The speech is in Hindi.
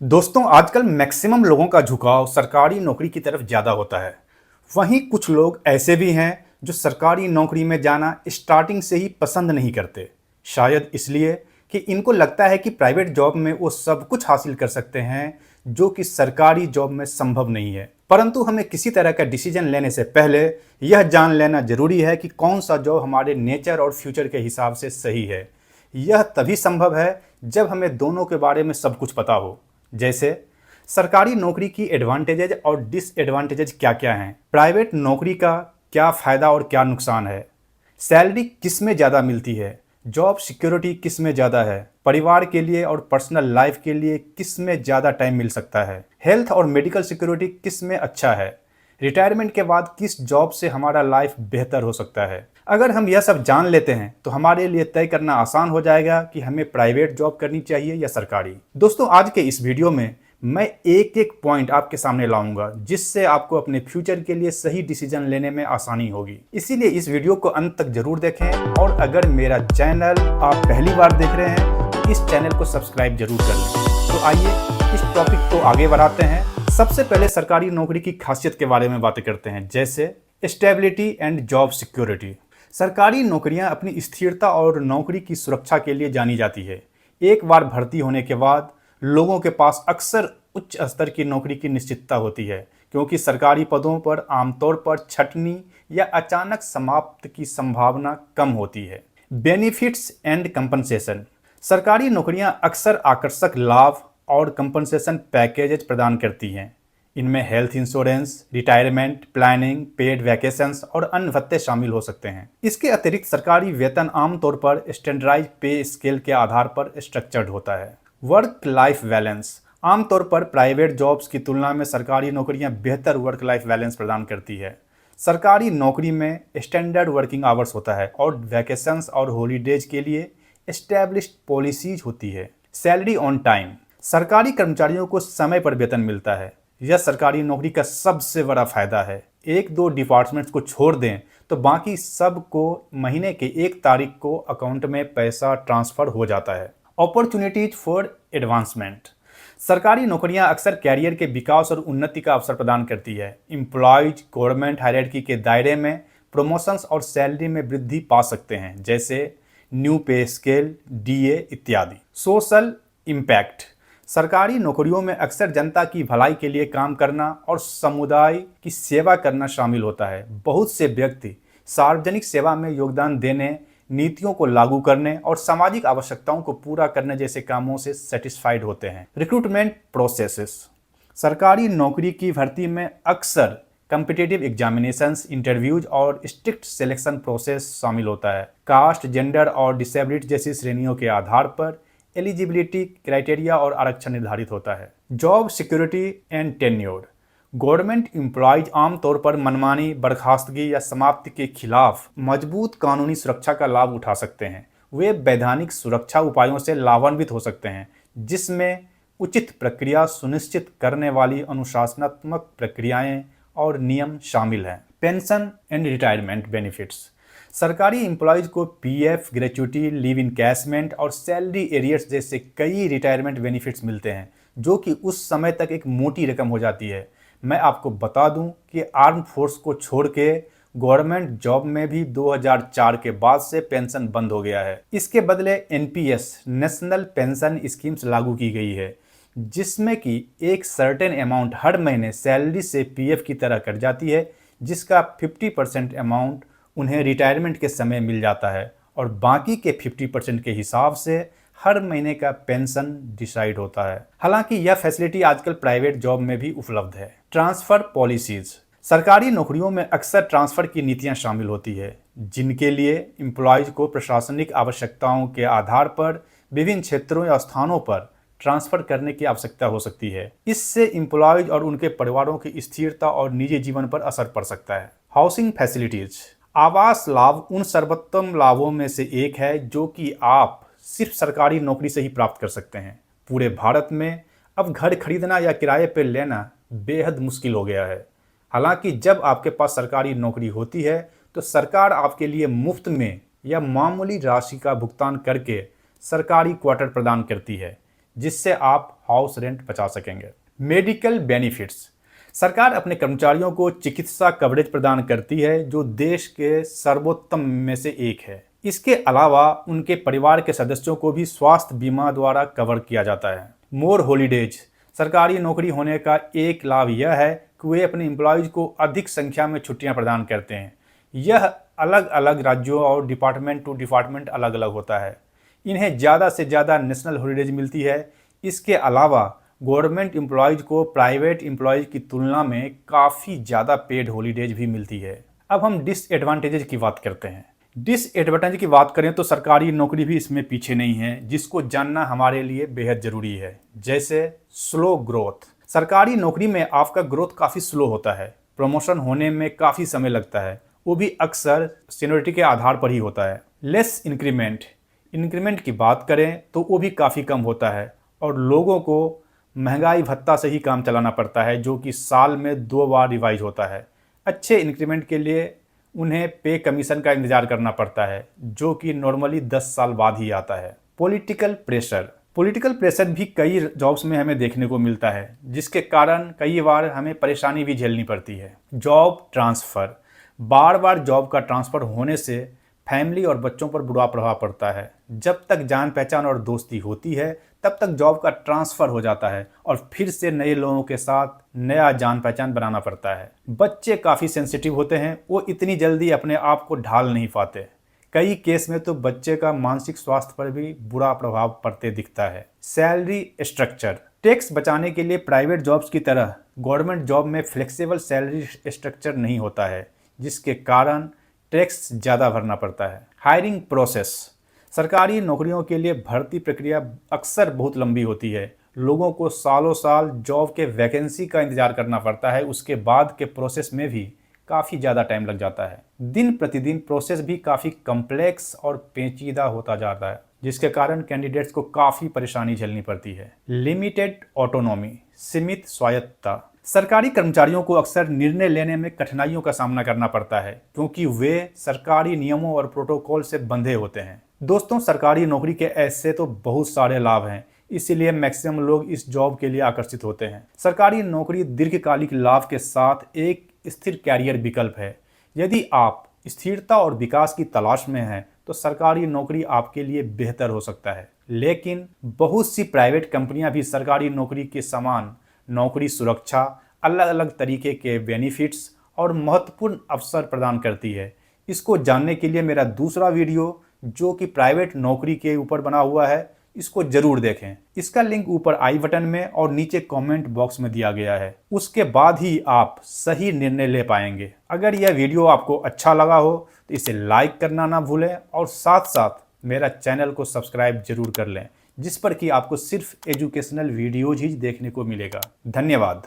दोस्तों आजकल मैक्सिमम लोगों का झुकाव सरकारी नौकरी की तरफ ज़्यादा होता है। वहीं कुछ लोग ऐसे भी हैं जो सरकारी नौकरी में जाना स्टार्टिंग से ही पसंद नहीं करते। शायद इसलिए कि इनको लगता है कि प्राइवेट जॉब में वो सब कुछ हासिल कर सकते हैं जो कि सरकारी जॉब में संभव नहीं है। परंतु हमें किसी तरह का डिसीजन लेने से पहले यह जान लेना जरूरी है कि कौन सा जॉब हमारे नेचर और फ्यूचर के हिसाब से सही है। यह तभी संभव है जब हमें दोनों के बारे में सब कुछ पता हो। जैसे सरकारी नौकरी की एडवांटेजेज और डिसएडवांटेजेज क्या क्या हैं, प्राइवेट नौकरी का क्या फ़ायदा और क्या नुकसान है, सैलरी किस में ज़्यादा मिलती है, जॉब सिक्योरिटी किस में ज़्यादा है, परिवार के लिए और पर्सनल लाइफ के लिए किस में ज़्यादा टाइम मिल सकता है, हेल्थ और मेडिकल सिक्योरिटी किस में अच्छा है, रिटायरमेंट के बाद किस जॉब से हमारा लाइफ बेहतर हो सकता है। अगर हम यह सब जान लेते हैं तो हमारे लिए तय करना आसान हो जाएगा कि हमें प्राइवेट जॉब करनी चाहिए या सरकारी। दोस्तों आज के इस वीडियो में मैं एक एक पॉइंट आपके सामने लाऊंगा जिससे आपको अपने फ्यूचर के लिए सही डिसीजन लेने में आसानी होगी। इसीलिए इस वीडियो को अंत तक जरूर देखें और अगर मेरा चैनल आप पहली बार देख रहे हैं तो इस चैनल को सब्सक्राइब जरूर कर लें। तो आइए इस टॉपिक को आगे बढ़ाते हैं। सबसे पहले सरकारी नौकरी की खासियत के बारे में बातें करते हैं, जैसे स्टेबिलिटी एंड जॉब सिक्योरिटी। सरकारी नौकरियां अपनी स्थिरता और नौकरी की सुरक्षा के लिए जानी जाती है। एक बार भर्ती होने के बाद लोगों के पास अक्सर उच्च स्तर की नौकरी की निश्चितता होती है, क्योंकि सरकारी पदों पर आमतौर पर छंटनी या अचानक समाप्त की संभावना कम होती है। Benefits and compensation. सरकारी नौकरियां अक्सर आकर्षक लाभ और कंपनसेशन पैकेजेज प्रदान करती हैं। इनमें health insurance, retirement planning, paid vacations और अन्य भत्ते शामिल हो सकते हैं। इसके अतिरिक्त सरकारी वेतन आमतौर पर स्टैंडर्डाइज पे स्केल के आधार पर स्ट्रक्चर्ड होता है। Work life balance. आमतौर पर प्राइवेट जॉब्स की तुलना में सरकारी नौकरियां बेहतर वर्क लाइफ बैलेंस प्रदान करती है। सरकारी नौकरी में स्टैंडर्ड वर्किंग आवर्स होता है और वैकेशंस और हॉलीडेज के लिए एस्टैब्लिश्ड पॉलिसीज होती है। Salary on time. सरकारी कर्मचारियों को समय पर वेतन मिलता है। यह सरकारी नौकरी का सबसे बड़ा फायदा है। एक दो डिपार्टमेंट्स को छोड़ दें तो बाकी सब को महीने के 1 तारीख को अकाउंट में पैसा ट्रांसफर हो जाता है। Opportunities for advancement. सरकारी नौकरियां अक्सर कैरियर के विकास और उन्नति का अवसर प्रदान करती है। एम्प्लॉयज गवर्नमेंट हायरार्की के दायरे में प्रमोशंस और सैलरी में वृद्धि पा सकते हैं, जैसे न्यू पे स्केल, डीए इत्यादि। Social impact. सरकारी नौकरियों में अक्सर जनता की भलाई के लिए काम करना और समुदाय की सेवा करना शामिल होता है। बहुत से व्यक्ति सार्वजनिक सेवा में योगदान देने, नीतियों को लागू करने और सामाजिक आवश्यकताओं को पूरा करने जैसे कामों से सेटिस्फाइड होते हैं। Recruitment processes. सरकारी नौकरी की भर्ती में अक्सर कम्पिटिटिव एग्जामिनेशंस, इंटरव्यूज और स्ट्रिक्ट सिलेक्शन प्रोसेस शामिल होता है। कास्ट, जेंडर और डिसेबिलिटी जैसी श्रेणियों के आधार पर एलिजिबिलिटी क्राइटेरिया और आरक्षण निर्धारित होता है। Job security and tenure. Government employees आमतौर पर मनमानी, बर्खास्तगी या समाप्ति के खिलाफ मजबूत कानूनी सुरक्षा का लाभ उठा सकते हैं। वे वैधानिक सुरक्षा उपायों से लाभान्वित हो सकते हैं, जिसमें उचित प्रक्रिया सुनिश्चित करने वाली अनुशासनात्मक प्रक्रियाएं और नियम शामिल हैं। Pension and retirement benefits. सरकारी एम्प्लॉयज को पीएफ, ग्रेच्युटी, लीव इनकैशमेंट और सैलरी एरियर्स जैसे कई रिटायरमेंट बेनिफिट्स मिलते हैं, जो कि उस समय तक एक मोटी रकम हो जाती है। मैं आपको बता दूं कि आर्म फोर्स को छोड़ के गवर्नमेंट जॉब में भी 2004 के बाद से पेंशन बंद हो गया है। इसके बदले एनपीएस, नेशनल पेंशन स्कीम्स लागू की गई है, जिसमें कि एक सर्टेन अमाउंट हर महीने सैलरी से पीएफ की तरह कट जाती है, जिसका 50% अमाउंट उन्हें रिटायरमेंट के समय मिल जाता है और बाकी के 50% के हिसाब से हर महीने का पेंशन डिसाइड होता है। हालांकि यह फैसिलिटी आजकल प्राइवेट जॉब में भी उपलब्ध है। Transfer policies. सरकारी नौकरियों में अक्सर ट्रांसफर की नीतियां शामिल होती है, जिनके लिए एम्प्लॉयज को प्रशासनिक आवश्यकताओं के आधार पर विभिन्न क्षेत्रों या स्थानों पर ट्रांसफर करने की आवश्यकता हो सकती है। इससे एम्प्लॉयज और उनके परिवारों की स्थिरता और निजी जीवन पर असर पड़ सकता है। Housing facilities. आवास लाभ उन सर्वोत्तम लाभों में से एक है जो कि आप सिर्फ सरकारी नौकरी से ही प्राप्त कर सकते हैं। पूरे भारत में अब घर खरीदना या किराए पर लेना बेहद मुश्किल हो गया है। हालांकि जब आपके पास सरकारी नौकरी होती है तो सरकार आपके लिए मुफ्त में या मामूली राशि का भुगतान करके सरकारी क्वार्टर प्रदान करती है, जिससे आप हाउस रेंट बचा सकेंगे। Medical benefits. सरकार अपने कर्मचारियों को चिकित्सा कवरेज प्रदान करती है जो देश के सर्वोत्तम में से एक है। इसके अलावा उनके परिवार के सदस्यों को भी स्वास्थ्य बीमा द्वारा कवर किया जाता है। मोर हॉलीडेज। सरकारी नौकरी होने का एक लाभ यह है कि वे अपने एम्प्लॉयज़ को अधिक संख्या में छुट्टियां प्रदान करते हैं। यह अलग अलग राज्यों और डिपार्टमेंट टू डिपार्टमेंट अलग अलग होता है। इन्हें ज़्यादा से ज़्यादा नेशनल हॉलीडेज मिलती है। इसके अलावा गवर्नमेंट एम्प्लॉयज़ को प्राइवेट एम्प्लॉयज़ की तुलना में काफ़ी ज़्यादा पेड हॉलीडेज भी मिलती है। अब हम डिसएडवांटेजेज की बात करते हैं। डिसएडवांटेज की बात करें तो सरकारी नौकरी भी इसमें पीछे नहीं है, जिसको जानना हमारे लिए बेहद ज़रूरी है। जैसे स्लो ग्रोथ। सरकारी नौकरी में आपका ग्रोथ काफ़ी स्लो होता है। प्रमोशन होने में काफ़ी समय लगता है, वो भी अक्सर सीनियरिटी के आधार पर ही होता है। Less increment. इंक्रीमेंट की बात करें तो वो भी काफ़ी कम होता है और लोगों को महंगाई भत्ता से ही काम चलाना पड़ता है, जो कि साल में 2 बार रिवाइज होता है। अच्छे इंक्रीमेंट के लिए उन्हें पे कमीशन का इंतजार करना पड़ता है, जो कि नॉर्मली 10 साल बाद ही आता है। Political pressure. पॉलिटिकल प्रेशर भी कई जॉब्स में हमें देखने को मिलता है, जिसके कारण कई बार हमें परेशानी भी झेलनी पड़ती है। Job transfer. बार बार जॉब का ट्रांसफ़र होने से फैमिली और बच्चों पर बुरा प्रभाव पड़ता है। जब तक जान पहचान और दोस्ती होती है तब तक जॉब का ट्रांसफ़र हो जाता है और फिर से नए लोगों के साथ नया जान पहचान बनाना पड़ता है। बच्चे काफ़ी सेंसिटिव होते हैं, वो इतनी जल्दी अपने आप को ढाल नहीं पाते। कई केस में तो बच्चे का मानसिक स्वास्थ्य पर भी बुरा प्रभाव पड़ते दिखता है। Salary structure. टैक्स बचाने के लिए प्राइवेट जॉब्स की तरह गवर्नमेंट जॉब में फ्लेक्सिबल सैलरी स्ट्रक्चर नहीं होता है, जिसके कारण टैक्स ज़्यादा भरना पड़ता है। Hiring process. सरकारी नौकरियों के लिए भर्ती प्रक्रिया अक्सर बहुत लंबी होती है। लोगों को सालों साल जॉब के वैकेंसी का इंतजार करना पड़ता है। उसके बाद के प्रोसेस में भी काफ़ी ज़्यादा टाइम लग जाता है। दिन प्रतिदिन प्रोसेस भी काफ़ी कम्प्लेक्स और पेचीदा होता जाता है, जिसके कारण कैंडिडेट्स को काफ़ी परेशानी झेलनी पड़ती है। Limited autonomy. सीमित स्वायत्तता। सरकारी कर्मचारियों को अक्सर निर्णय लेने में कठिनाइयों का सामना करना पड़ता है, क्योंकि वे सरकारी नियमों और प्रोटोकॉल से बंधे होते हैं। दोस्तों, सरकारी नौकरी के ऐसे तो बहुत सारे लाभ हैं, इसीलिए मैक्सिमम लोग इस जॉब के लिए आकर्षित होते हैं। सरकारी नौकरी दीर्घकालिक लाभ के साथ एक स्थिर कैरियर विकल्प है। यदि आप स्थिरता और विकास की तलाश में हैं तो सरकारी नौकरी आपके लिए बेहतर हो सकता है। लेकिन बहुत सी प्राइवेट कंपनियां भी सरकारी नौकरी के समान नौकरी सुरक्षा, अलग अलग तरीके के बेनिफिट्स और महत्वपूर्ण अवसर प्रदान करती है। इसको जानने के लिए मेरा दूसरा वीडियो, जो कि प्राइवेट नौकरी के ऊपर बना हुआ है, इसको जरूर देखें। इसका लिंक ऊपर आई बटन में और नीचे कमेंट बॉक्स में दिया गया है। उसके बाद ही आप सही निर्णय ले पाएंगे। अगर यह वीडियो आपको अच्छा लगा हो तो इसे लाइक करना ना भूलें और साथ साथ मेरा चैनल को सब्सक्राइब जरूर कर लें, जिस पर कि आपको सिर्फ एजुकेशनल वीडियोज ही देखने को मिलेगा। धन्यवाद।